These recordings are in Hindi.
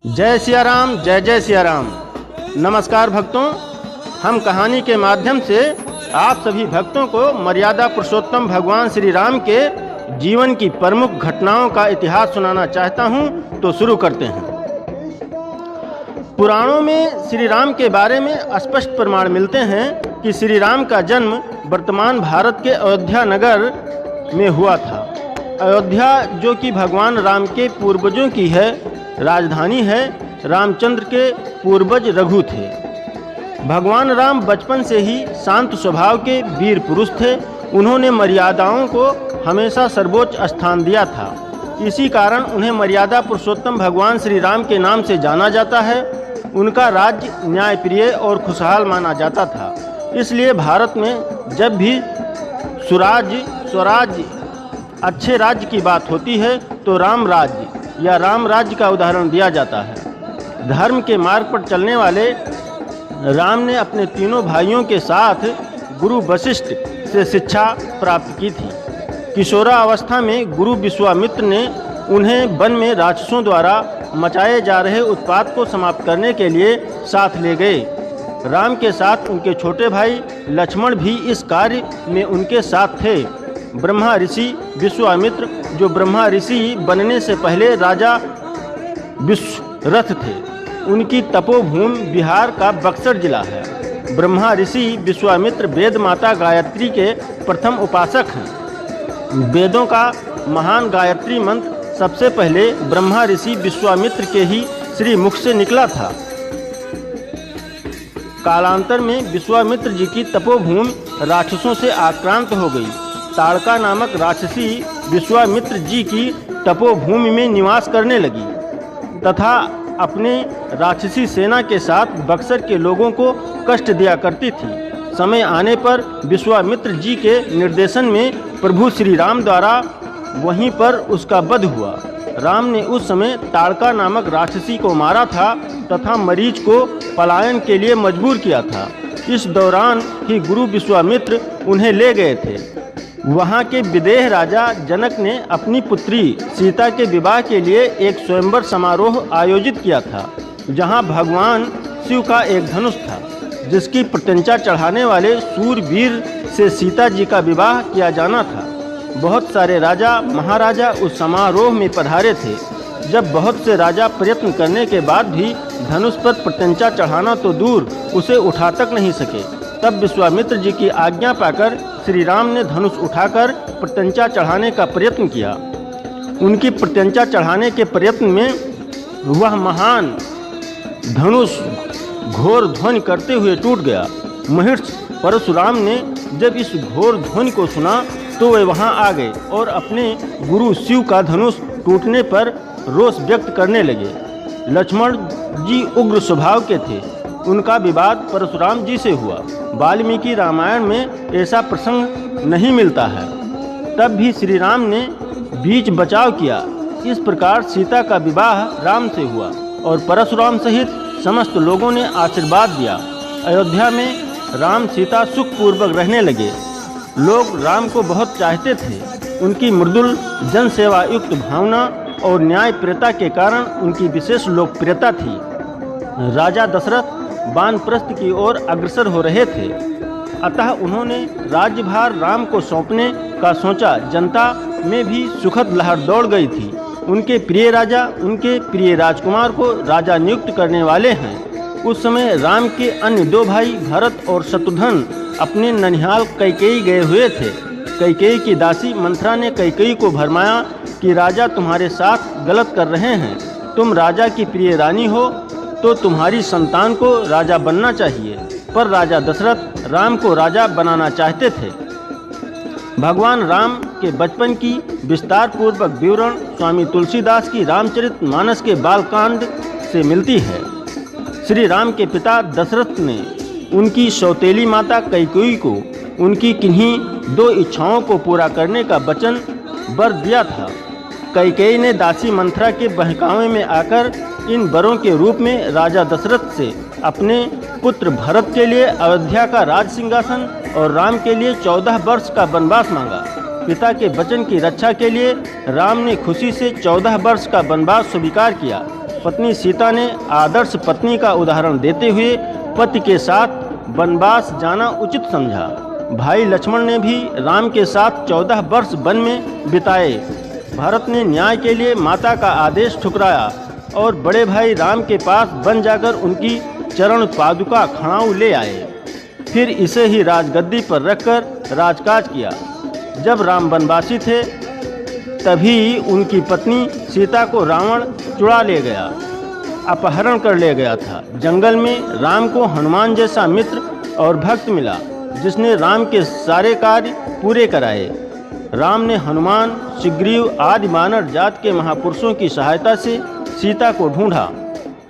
जय सिया राम, जय जय सिया राम। नमस्कार भक्तों, हम कहानी के माध्यम से आप सभी भक्तों को मर्यादा पुरुषोत्तम भगवान श्री राम के जीवन की प्रमुख घटनाओं का इतिहास सुनाना चाहता हूं, तो शुरू करते हैं। पुराणों में श्री राम के बारे में स्पष्ट प्रमाण मिलते हैं कि श्री राम का जन्म वर्तमान भारत के अयोध्या नगर में हुआ था। अयोध्या, जो कि भगवान राम के पूर्वजों की राजधानी है, रामचंद्र के पूर्वज रघु थे। भगवान राम बचपन से ही शांत स्वभाव के वीर पुरुष थे। उन्होंने मर्यादाओं को हमेशा सर्वोच्च स्थान दिया था। इसी कारण उन्हें मर्यादा पुरुषोत्तम भगवान श्री राम के नाम से जाना जाता है। उनका राज्य न्यायप्रिय और खुशहाल माना जाता था। इसलिए भारत में जब भी स्वराज्य अच्छे राज्य की बात होती है तो राम राज्य या राम राज्य का उदाहरण दिया जाता है। धर्म के मार्ग पर चलने वाले राम ने अपने तीनों भाइयों के साथ गुरु वशिष्ठ से शिक्षा प्राप्त की थी। किशोरावस्था में गुरु विश्वामित्र ने उन्हें वन में राक्षसों द्वारा मचाए जा रहे उत्पात को समाप्त करने के लिए साथ ले गए। राम के साथ उनके छोटे भाई लक्ष्मण भी इस कार्य में उनके साथ थे। ब्रह्मा ऋषि विश्वामित्र, जो ब्रह्मा ऋषि बनने से पहले राजा विश्वरथ थे, उनकी तपोभूमि बिहार का बक्सर जिला है। ब्रह्मा ऋषि विश्वामित्र वेद माता गायत्री के प्रथम उपासक हैं। वेदों का महान गायत्री मंत्र सबसे पहले ब्रह्मा ऋषि विश्वामित्र के ही श्री मुख से निकला था। कालांतर में विश्वामित्र जी की तपोभूमि राक्षसों से आक्रांत हो गई। ताड़का नामक राक्षसी विश्वामित्र जी की तपोभूमि में निवास करने लगी तथा अपने राक्षसी सेना के साथ बक्सर के लोगों को कष्ट दिया करती थी। समय आने पर विश्वामित्र जी के निर्देशन में प्रभु श्री राम द्वारा वहीं पर उसका वध हुआ। राम ने उस समय ताड़का नामक राक्षसी को मारा था तथा मरीच को पलायन के लिए मजबूर किया था। इस दौरान ही गुरु विश्वामित्र उन्हें ले गए थे। वहाँ के विदेह राजा जनक ने अपनी पुत्री सीता के विवाह के लिए एक स्वयंवर समारोह आयोजित किया था, जहाँ भगवान शिव का एक धनुष था, जिसकी प्रत्यंचा चढ़ाने वाले सूरवीर से सीता जी का विवाह किया जाना था। बहुत सारे राजा महाराजा उस समारोह में पधारे थे। जब बहुत से राजा प्रयत्न करने के बाद भी धनुष पर प्रत्यंचा चढ़ाना तो दूर, उसे उठा तक नहीं सके, तब विश्वामित्र जी की आज्ञा पाकर श्री राम ने धनुष उठाकर प्रत्यंचा चढ़ाने का प्रयत्न किया। उनकी प्रत्यंचा चढ़ाने के प्रयत्न में वह महान धनुष घोर ध्वनि करते हुए टूट गया। महर्षि परशुराम ने जब इस घोर ध्वनि को सुना तो वे वहां आ गए और अपने गुरु शिव का धनुष टूटने पर रोष व्यक्त करने लगे। लक्ष्मण जी उग्र स्वभाव के थे। उनका विवाद परशुराम जी से हुआ। वाल्मीकि रामायण में ऐसा प्रसंग नहीं मिलता है। तब भी श्री राम ने बीच बचाव किया। इस प्रकार सीता का विवाह राम से हुआ और परशुराम सहित समस्त लोगों ने आशीर्वाद दिया। अयोध्या में राम सीता सुखपूर्वक रहने लगे। लोग राम को बहुत चाहते थे। उनकी मृदुल जनसेवा युक्त भावना और न्यायप्रियता के कारण उनकी विशेष लोकप्रियता थी। राजा दशरथ वानप्रस्थ की ओर अग्रसर हो रहे थे, अतः उन्होंने राज्यभार राम को सौंपने का सोचा। जनता में भी सुखद लहर दौड़ गई थी। उनके प्रिय राजा उनके प्रिय राजकुमार को राजा नियुक्त करने वाले हैं। उस समय राम के अन्य दो भाई भरत और शत्रुघ्न अपने ननिहाल कैकेयी गए हुए थे। कैकेयी की दासी मंथरा ने कैकेयी को भरमाया कि राजा तुम्हारे साथ गलत कर रहे हैं। तुम राजा की प्रिय रानी हो तो तुम्हारी संतान को राजा बनना चाहिए। पर राजा दशरथ राम को राजा बनाना चाहते थे। भगवान राम के बचपन की विस्तार पूर्वक विवरण स्वामी तुलसीदास की रामचरितमानस के बालकांड से मिलती है। श्री राम के पिता दशरथ ने उनकी सौतेली माता कैकेयी को उनकी किन्हीं दो इच्छाओं को पूरा करने का वचन वर दिया था। कैकेयी ने दासी मंथरा के बहकावे में आकर इन वरों के रूप में राजा दशरथ से अपने पुत्र भरत के लिए अयोध्या का राज सिंहासन और राम के लिए 14 वर्ष का वनवास मांगा। पिता के वचन की रक्षा के लिए राम ने खुशी से 14 वर्ष का वनवास स्वीकार किया। पत्नी सीता ने आदर्श पत्नी का उदाहरण देते हुए पति के साथ वनवास जाना उचित समझा। भाई लक्ष्मण ने भी राम के साथ 14 वर्ष वन में बिताए। भरत ने न्याय के लिए माता का आदेश ठुकराया और बड़े भाई राम के पास वन जाकर उनकी चरण पादुका खड़ाऊ ले आए। फिर इसे ही राजगद्दी पर रखकर राजकाज किया। जब राम वनवासी थे तभी उनकी पत्नी सीता को रावण चुरा ले गया, अपहरण कर ले गया था। जंगल में राम को हनुमान जैसा मित्र और भक्त मिला जिसने राम के सारे कार्य पूरे कराए। राम ने हनुमान, सुग्रीव आदि मानव जात के महापुरुषों की सहायता से सीता को ढूंढा,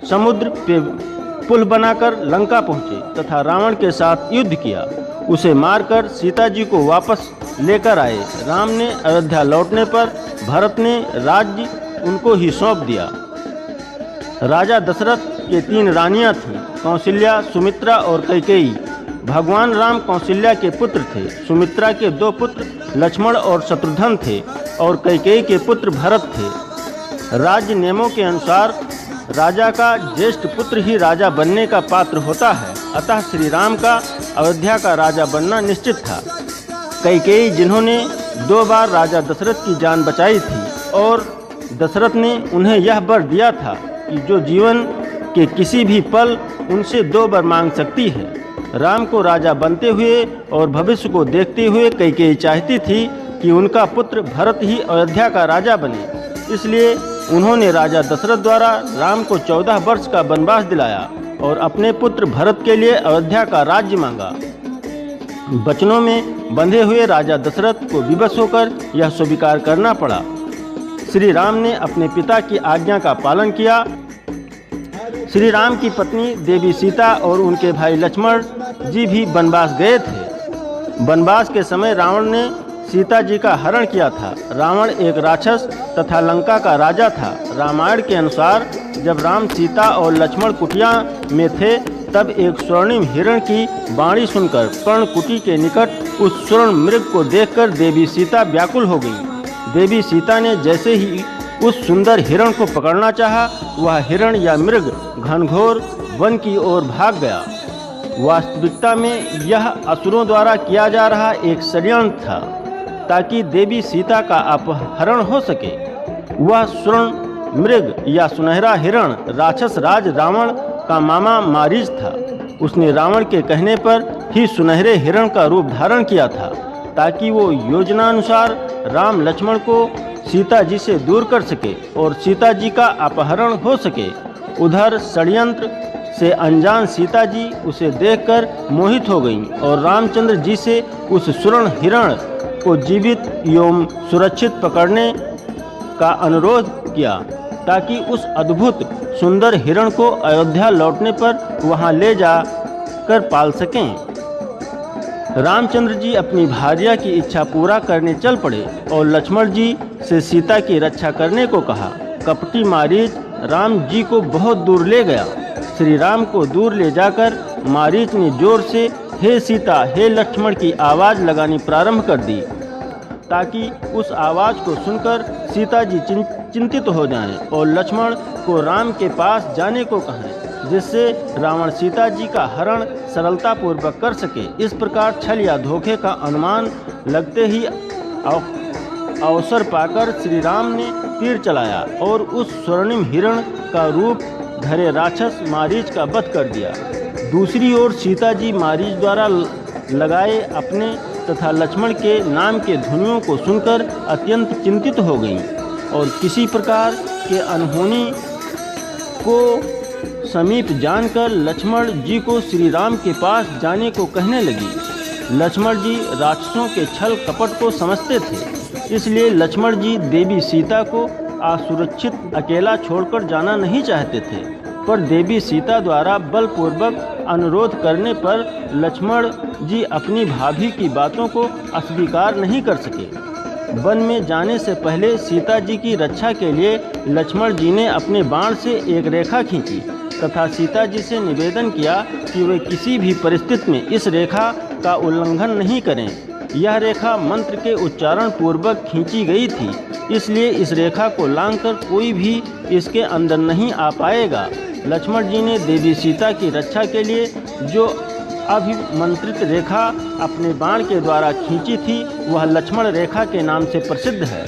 समुद्र पे पुल बनाकर लंका पहुँचे तथा रावण के साथ युद्ध किया। उसे मारकर सीता जी को वापस लेकर आए। राम ने अयोध्या लौटने पर भरत ने राज्य उनको ही सौंप दिया। राजा दशरथ के 3 रानियां थीं, कौशल्या, सुमित्रा और कैकेयी। भगवान राम कौशल्या के पुत्र थे। सुमित्रा के 2 पुत्र लक्ष्मण और शत्रुघ्न थे और कैकेयी के पुत्र भरत थे। राज्य नियमों के अनुसार राजा का ज्येष्ठ पुत्र ही राजा बनने का पात्र होता है, अतः श्री राम का अयोध्या का राजा बनना निश्चित था। कैकेयी, जिन्होंने 2 बार राजा दशरथ की जान बचाई थी और दशरथ ने उन्हें यह वर दिया था कि जो जीवन के किसी भी पल उनसे 2 बार मांग सकती है। राम को राजा बनते हुए और भविष्य को देखते हुए कैकेयी चाहती थी कि उनका पुत्र भरत ही अयोध्या का राजा बने। इसलिए उन्होंने राजा दशरथ द्वारा राम को 14 वर्ष का वनवास दिलाया और अपने पुत्र भरत के लिए अयोध्या का राज्य मांगा। वचनों में बंधे हुए राजा दशरथ को विवश होकर यह स्वीकार करना पड़ा। श्री राम ने अपने पिता की आज्ञा का पालन किया। श्री राम की पत्नी देवी सीता और उनके भाई लक्ष्मण जी भी वनवास गए थे। वनवास के समय रावण ने सीता जी का हरण किया था। रावण एक राक्षस तथा लंका का राजा था। रामायण के अनुसार जब राम, सीता और लक्ष्मण कुटिया में थे तब एक स्वर्णिम हिरण की वाणी सुनकर पर्णकुटी के निकट उस स्वर्ण मृग को देखकर देवी सीता व्याकुल हो गई। देवी सीता ने जैसे ही उस सुंदर हिरण को पकड़ना चाहा, वह हिरण या मृग घनघोर वन की ओर भाग गया। वास्तविकता में यह असुरों द्वारा किया जा रहा एक षड्यंत्र था ताकि देवी सीता का अपहरण हो सके। वह स्वर्ण मृग या सुनहरा हिरण राक्षस राज रावण का मामा मारीच था। उसने रावण के कहने पर ही सुनहरे हिरण का रूप धारण किया था ताकि वो योजनानुसार राम लक्ष्मण को सीता जी से दूर कर सके और सीता जी का अपहरण हो सके। उधर षड्यंत्र से अनजान सीता जी उसे देखकर मोहित हो गईं और रामचंद्र जी से उस स्वर्ण हिरण को जीवित एवं सुरक्षित पकड़ने का अनुरोध किया ताकि उस अद्भुत सुंदर हिरण को अयोध्या लौटने पर वहां ले जाकर पाल सकें। रामचंद्र जी अपनी भार्या की इच्छा पूरा करने चल पड़े और लक्ष्मण जी से सीता की रक्षा करने को कहा। कपटी मारीच राम जी को बहुत दूर ले गया। श्री राम को दूर ले जाकर मारीच ने जोर से हे सीता, हे लक्ष्मण की आवाज़ लगानी प्रारंभ कर दी ताकि उस आवाज़ को सुनकर सीता जी चिंतित हो जाएं और लक्ष्मण को राम के पास जाने को कहें, जिससे रावण सीता जी का हरण सरलतापूर्वक कर सके। इस प्रकार छल या धोखे का अनुमान लगते ही अवसर पाकर श्री राम ने तीर चलाया और उस स्वर्णिम हिरण का रूप धरे राक्षस मारीच का वध कर दिया। दूसरी ओर सीता जी मारीच द्वारा लगाए अपने तथा लक्ष्मण के नाम के ध्वनियों को सुनकर अत्यंत चिंतित हो गईं और किसी प्रकार के अनहोनी को समीप जानकर लक्ष्मण जी को श्री राम के पास जाने को कहने लगी। लक्ष्मण जी राक्षसों के छल कपट को समझते थे, इसलिए लक्ष्मण जी देवी सीता को असुरक्षित अकेला छोड़कर जाना नहीं चाहते थे, पर देवी सीता द्वारा बलपूर्वक अनुरोध करने पर लक्ष्मण जी अपनी भाभी की बातों को अस्वीकार नहीं कर सके। वन में जाने से पहले सीता जी की रक्षा के लिए लक्ष्मण जी ने अपने बाण से एक रेखा खींची तथा सीता जी से निवेदन किया कि वे किसी भी परिस्थिति में इस रेखा का उल्लंघन नहीं करें। यह रेखा मंत्र के उच्चारण पूर्वक खींची गई थी, इसलिए इस रेखा को लांघकर कोई भी इसके अंदर नहीं आ पाएगा। लक्ष्मण जी ने देवी सीता की रक्षा के लिए जो अभिमंत्रित रेखा अपने बाण के द्वारा खींची थी, वह लक्ष्मण रेखा के नाम से प्रसिद्ध है।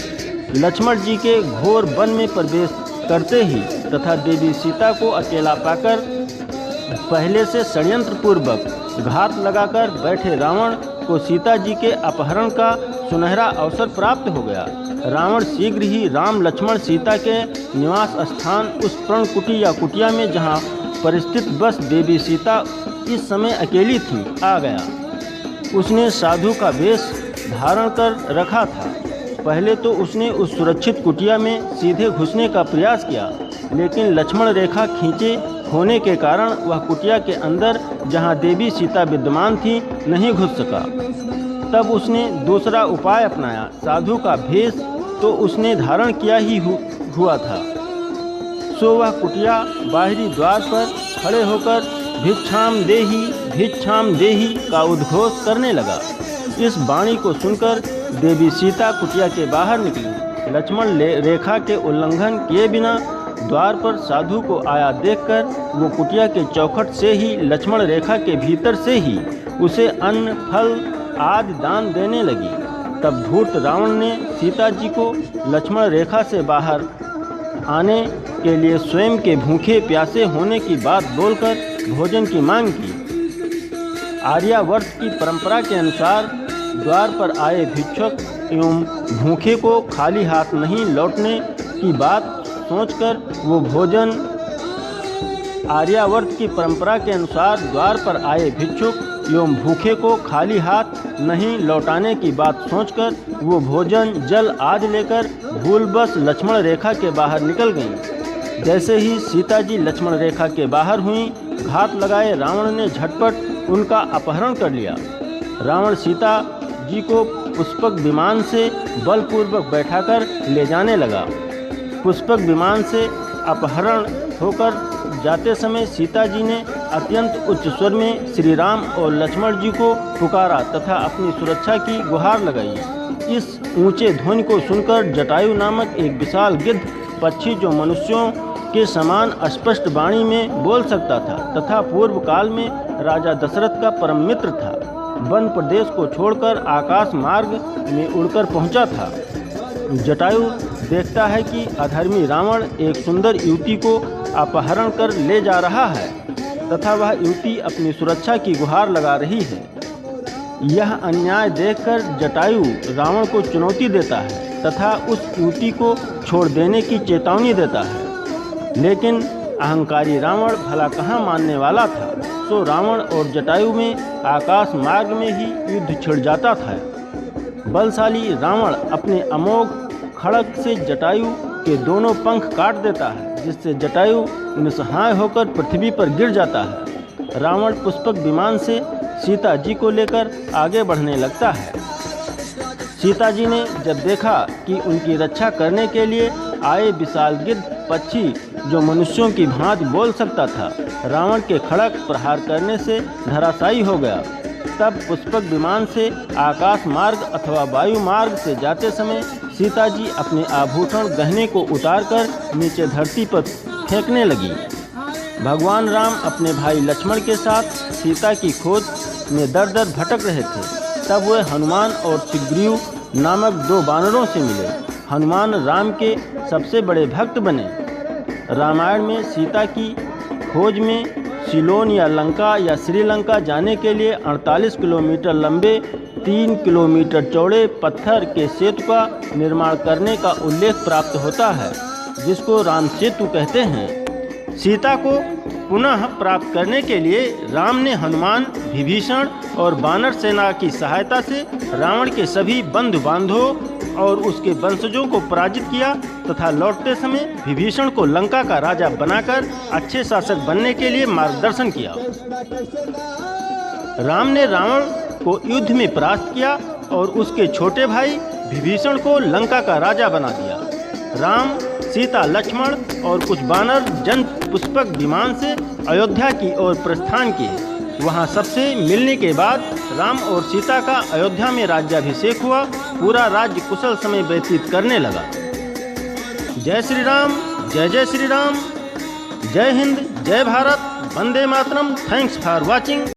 लक्ष्मण जी के घोर वन में प्रवेश करते ही तथा देवी सीता को अकेला पाकर पहले से षड्यंत्र पूर्वक घात लगाकर बैठे रावण को सीता जी के अपहरण का सुनहरा अवसर प्राप्त हो गया। रावण शीघ्र ही राम लक्ष्मण सीता के निवास स्थान उस पर्णकुटी या कुटिया में जहाँ परिस्थित बस देवी सीता इस समय अकेली थी आ गया। उसने साधु का वेश धारण कर रखा था। पहले तो उसने उस सुरक्षित कुटिया में सीधे घुसने का प्रयास किया, लेकिन लक्ष्मण रेखा खींचे होने के कारण वह कुटिया के अंदर जहां देवी सीता विद्यमान थी नहीं घुस सका। तब उसने दूसरा उपाय अपनाया। साधु का भेष तो उसने धारण किया ही हुआ था, सो वह कुटिया बाहरी द्वार पर खड़े होकर भिक्षाम देही का उद्घोष करने लगा। इस वाणी को सुनकर देवी सीता कुटिया के बाहर निकली। लक्ष्मण रेखा के उल्लंघन किए बिना द्वार पर साधु को आया देखकर वो कुटिया के चौखट से ही लक्ष्मण रेखा के भीतर से ही उसे अन्न फल आदि दान देने लगी। तब धूर्त रावण ने सीता जी को लक्ष्मण रेखा से बाहर आने के लिए स्वयं के भूखे प्यासे होने की बात बोलकर भोजन की मांग की। आर्यावर्त की परंपरा के अनुसार द्वार पर आए भिक्षुक एवं भूखे को खाली हाथ नहीं लौटने की बात सोचकर वो भोजन आर्यावर्त की परंपरा के अनुसार द्वार पर आए भिक्षुक एवं भूखे को खाली हाथ नहीं लौटाने की बात सोचकर वो भोजन जल आदि लेकर भूलवश लक्ष्मण रेखा के बाहर निकल गईं। जैसे ही सीता जी लक्ष्मण रेखा के बाहर हुई, घात लगाए रावण ने झटपट उनका अपहरण कर लिया। रावण सीता जी को पुष्पक विमान से बलपूर्वक बैठाकर ले जाने लगा। पुष्पक विमान से अपहरण होकर जाते समय सीता जी ने अत्यंत उच्च स्वर में श्री राम और लक्ष्मण जी को पुकारा तथा अपनी सुरक्षा की गुहार लगाई। इस ऊंचे ध्वनि को सुनकर जटायु नामक एक विशाल गिद्ध पक्षी, जो मनुष्यों के समान स्पष्ट वाणी में बोल सकता था तथा पूर्व काल में राजा दशरथ का परम मित्र था, वन प्रदेश को छोड़कर आकाश मार्ग में उड़कर पहुंचा था। जटायु देखता है कि अधर्मी रावण एक सुंदर युवती को अपहरण कर ले जा रहा है तथा वह युवती अपनी सुरक्षा की गुहार लगा रही है। यह अन्याय देखकर जटायु रावण को चुनौती देता है तथा उस युवती को छोड़ देने की चेतावनी देता है, लेकिन अहंकारी रावण भला कहाँ मानने वाला था। सो रावण और जटायु में आकाश मार्ग में ही युद्ध छिड़ जाता था। बलशाली रावण अपने अमोघ खड़ग से जटायु के दोनों पंख काट देता है, जिससे जटायु निस्सहाय होकर पृथ्वी पर गिर जाता है। रावण पुष्पक विमान से सीता जी को लेकर आगे बढ़ने लगता है। सीता जी ने जब देखा कि उनकी रक्षा करने के लिए आए विशाल गिद्ध पक्षी, जो मनुष्यों की भांति बोल सकता था, रावण के खड़ग प्रहार करने से धराशायी हो गया। तब पुष्पक विमान से आकाश मार्ग अथवा वायु मार्ग से जाते समय सीता जी अपने आभूषण गहने को उतारकर नीचे धरती पर फेंकने लगी। भगवान राम अपने भाई लक्ष्मण के साथ सीता की खोज में दर दर भटक रहे थे। तब वे हनुमान और सुग्रीव नामक दो वानरों से मिले। हनुमान राम के सबसे बड़े भक्त बने। रामायण में सीता की खोज में सिलोन या लंका या श्रीलंका जाने के लिए 48 किलोमीटर लंबे 3 किलोमीटर चौड़े पत्थर के सेतु का निर्माण करने का उल्लेख प्राप्त होता है, जिसको राम सेतु कहते हैं। सीता को पुनः प्राप्त करने के लिए राम ने हनुमान, विभीषण और वानर सेना की सहायता से रावण के सभी बंधु बांधवों और उसके वंशजों को पराजित किया तथा लौटते समय विभीषण को लंका का राजा बनाकर अच्छे शासक बनने के लिए मार्गदर्शन किया। राम ने रावण को युद्ध में परास्त किया और उसके छोटे भाई विभीषण को लंका का राजा बना दिया। राम, सीता, लक्ष्मण और कुछ वानर जन पुष्पक विमान से अयोध्या की ओर प्रस्थान किए। वहाँ सबसे मिलने के बाद राम और सीता का अयोध्या में राज्याभिषेक हुआ। पूरा राज्य कुशल समय व्यतीत करने लगा। जय श्री राम, जय जय श्री राम, जय हिंद, जय भारत, वंदे मातरम। Thanks for watching.